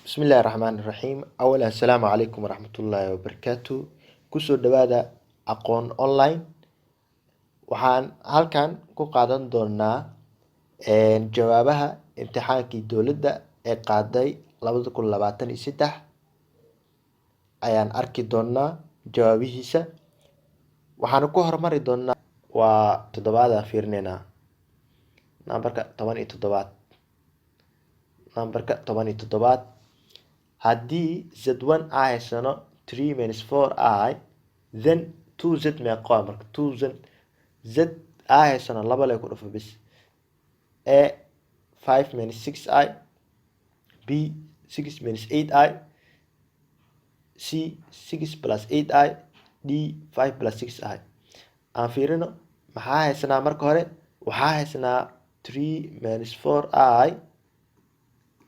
بسم الله الرحمن الرحيم أولا السلام عليكم ورحمة الله وبركاته kusoo dhawaada aqoon online waxaan halkan ku qaadan doonaa jawaabaha imtixaankii dowladda ee qaaday 2023 ayaan arki doonaa jawaabihiisa waxaan ku hormari doonaa waa toddobaad aan fiirineynaa nambarka 17 haddii z1 aan haysano 3 minus 4i then 2z meeqo ah marka 2z z aan haysano laba lee ku dhufo bis a 5 minus 6i b 6 minus 8i c 6 plus 8i d 5 plus 6i aan fiirino maxaa haysanaa marka hore waxaa haysanaa 3 minus 4i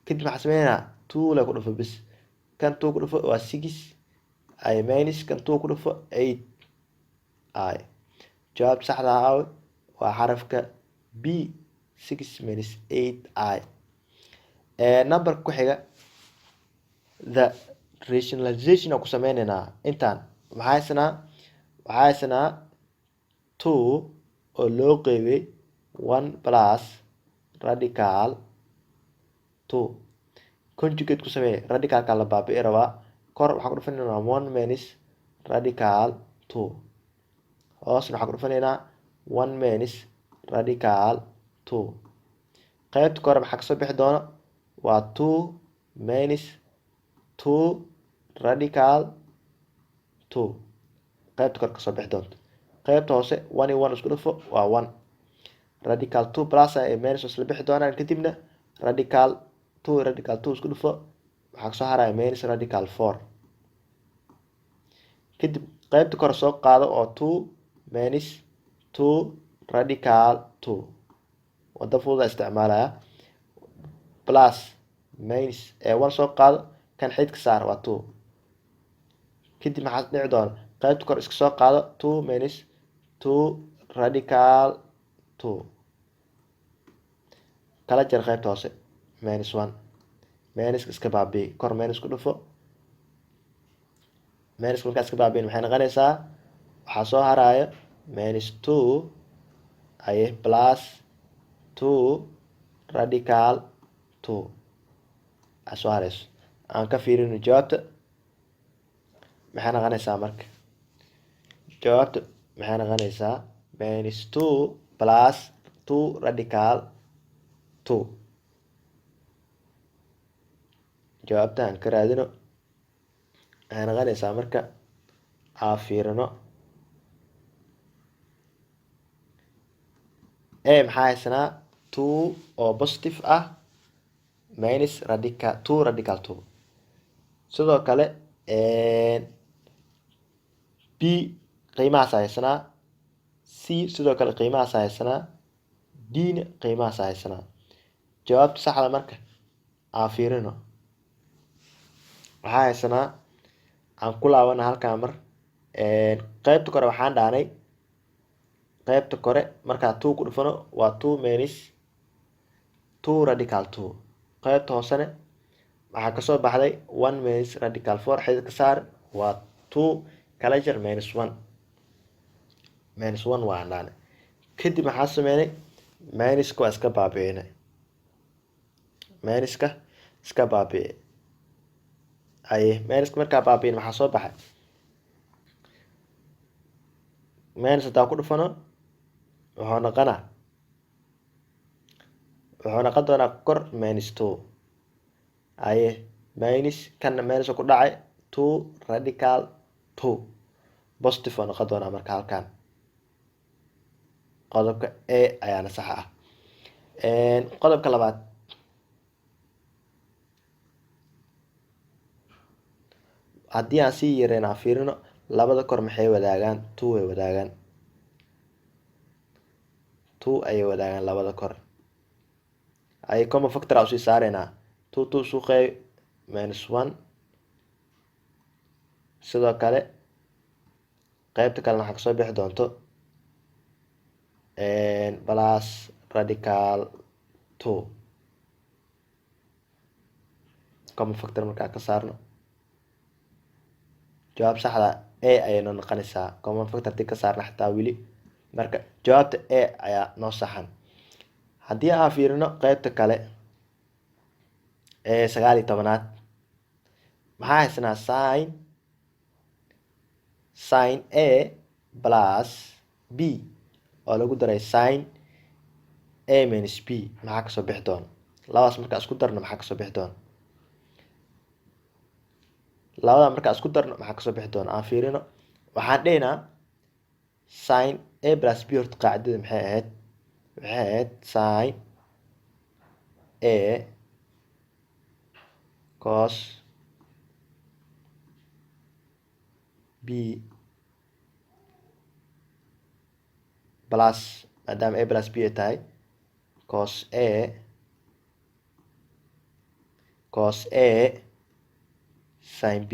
kadib maxaa sameynaa 2 lee ku dhufo bis kan 2 ku dhufo waa 6 i minus kan 2 ku dhufo 8i jawaab saxda ah waa xarafka b 6 minus 8i number ku xiga the rationalization ku sameyneynaa intaan waxaa haysanaa 2 oo loo qeybay 1 plus radical 2 conjugate ku samee radicalka la baabi'i rabaa kor waxaan ku dhufanaynaa 1 minus radical 2 hoosna waxaan ku dhufanaynaa 1 minus radical 2 qaybta kore maxaa kasoo bixi doona waa 2 minus 2 radical 2 qaybta kore kasoo bixi doonto qaybta hoose 1 iyo 1 isku dhufo waa 1 radical 2 plus ay minus isla bixi doonaan kadibna radical 2 radical 2 isku dhufo waxaa kasoo haraya minus radical 4 kadib qaybta kore soo qaado oo 2 minus 2 radical 2 wada fududa isticmaalaya plus minus 1 soo qaado kan xidka saar waa 2 kadib maxaa dhici doona qaybta kore iska soo qaado 2 minus 2 radical 2 kala jar qaybta hoose minus 1 minus iska baabi'i kor minus ku dhufo minus markaa iska baabi'in maxay noqonaysaa waxaa soo haraya minus 2 aye plus 2 radical 2 aa soo harayso aan ka fiirino jawaabta maxay noqonaysaa marka jawaabta maxay noqonaysaa minus 2 plus 2 radical 2 jawaabta aan ka raadino waxay noqonaysaa marka aan fiirino maxaa haysanaa 2 oo positive ah minus radical 2 radical 2 sidoo kale b qiimahaas haysanaa c sidoo kale qiimahaas haysanaa d na qiimahaas haysanaa jawaabta saxda marka aan fiirino waxaa haysanaa aan ku laabana halkaa mar qaybta kore waxaan dhaanay qaybta kore markaa 2 ku dhufano waa 2 minus 2 radical 2 qaybta hoosena waxaa kasoo baxday 1 minus radical 4 xididka saar waa 2 kala jar minus 1 minus 1 waa dhaanay kadib maxaa sameynay minuska waa iska baabi'inay minuska iska baabi'i aye minuska markaa baabi'in maxaa soo baxay minus hadaa ku dhufano wuxuu noqon doonaa kor minus 2 aye minus kana minus ku dhacay 2 radical 2 positive oo noqon doonaa marka halkan qodobka a ayaana sax ah qodobka labaad haddii aan sii yareen aan fiirino labada kor maxay wadaagaan 2 way wadaagaan 2 ayay wadaagaan labada kor ay common factor u sii saareynaa 2 suuqay minus 1 sidoo kale qaybta kalena waxaa kasoo bixi doonto plus radical 2 common factor markaa ka saarno jawaab saxda a ayayna noqonaysaa common factor hadii ka saarna xataa weli marka jawaabta a ayaa noo saxan haddii aan fiirino qaybta kale ee 19aad maxaa haysanaa sin a plus b oo lagu daray sin a minus b maxaa kasoo bixi doona labadaas markaa isku darno maxaa kasoo bixi doona labada markaa isku darno maxaa kasoo bixi doona aan fiirino waxaan dhehnaa sin a plus b horta qaacidada maxay ahayd sin a cos b plus maadaama a plus b ay tahay cos a sin b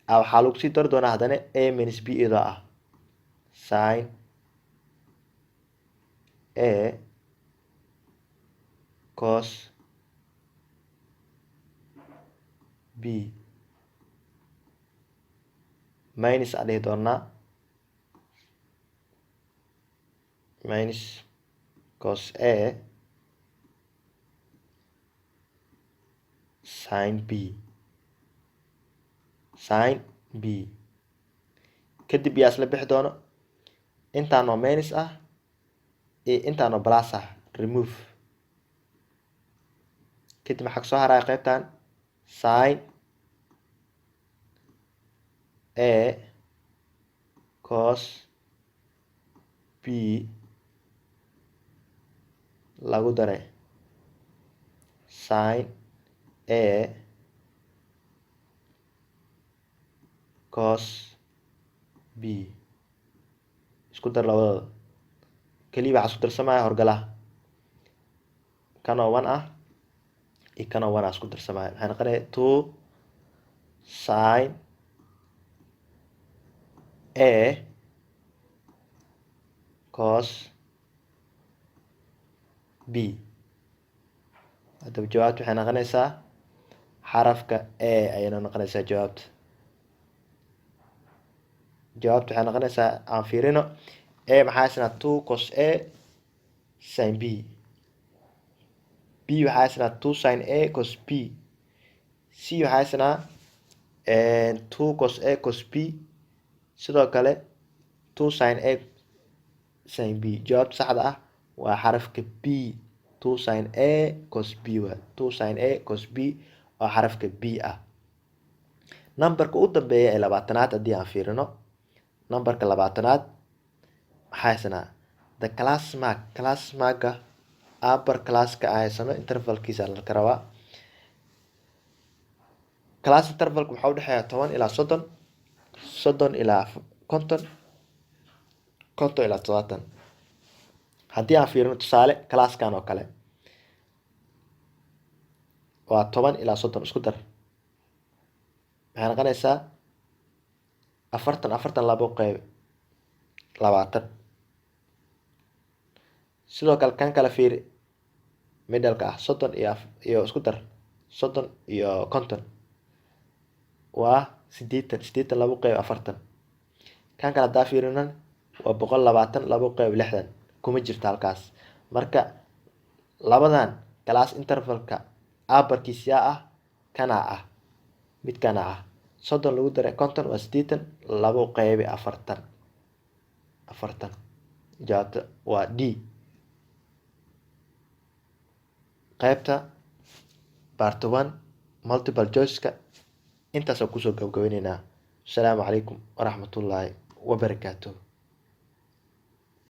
waxaa lagu sii dari doonaa haddana a minus b iyadoo ah sin a cos b minus aan dhihi doonaa minus cos a sin b kadib yaa isla bixi doono intaan oo minus ah iyo intaan oo plus ah remove kadib maxaa kasoo haraya qaybtan sin a cos b lagu daray sin a cos b isku dar labadooda kaliya waxaa isku darsamaya horgalaha kan oo 1 ah iyo kan oo 1 ah isku darsamaya maxay noqonaya 2 sin a cos b hadaba jawaabta waxay noqonaysaa xarafka a ayayna noqonaysaa jawaabta waxay noqonaysaa aan fiirino a maxaa haysanaa 2 cos a sin b b waxaa haysanaa 2 sin a cos b c waxaa haysanaa 2 cos a cos b sidoo kale 2 sin a sin b jawaabta saxda ah waa xarafka b 2 sin a cos b waa 2 sin a cos b oo xarafka b ah numberka u dambeeya ee 20aad haddii aan fiirino numberka 20aad maxaa haysanaa the class marka upper classka aan haysano intervalkiisa la rabaa class intervalka waxaa udhexeeya 10 ilaa 30 30 ilaa 50 50 ilaa 70 haddii aan fiirino tusaale classkan oo kale waa 10 ilaa 30 isku dar maxay noqonaysaa 40 labo qeyb 20 sidoo kale kan kale fiiri middleka ah 30 iyo isku dar 30 iyo 50 waa 80 labo qeyb 40 kan kale hadaa fiirinan waa 120 labo qeyb 60 kuma jirto halkaas marka labadan class intervalka upperkiisa ah kana ah midkana ah 30 lagu daray 50 waa 80 labo qeyb 40 jawaabta waa d qaybta part 1 multiple choice-ka intaas oo kusoo gabagabeynayna. Assalaamu calaykum waraxmatullaahi wabarakaatuh.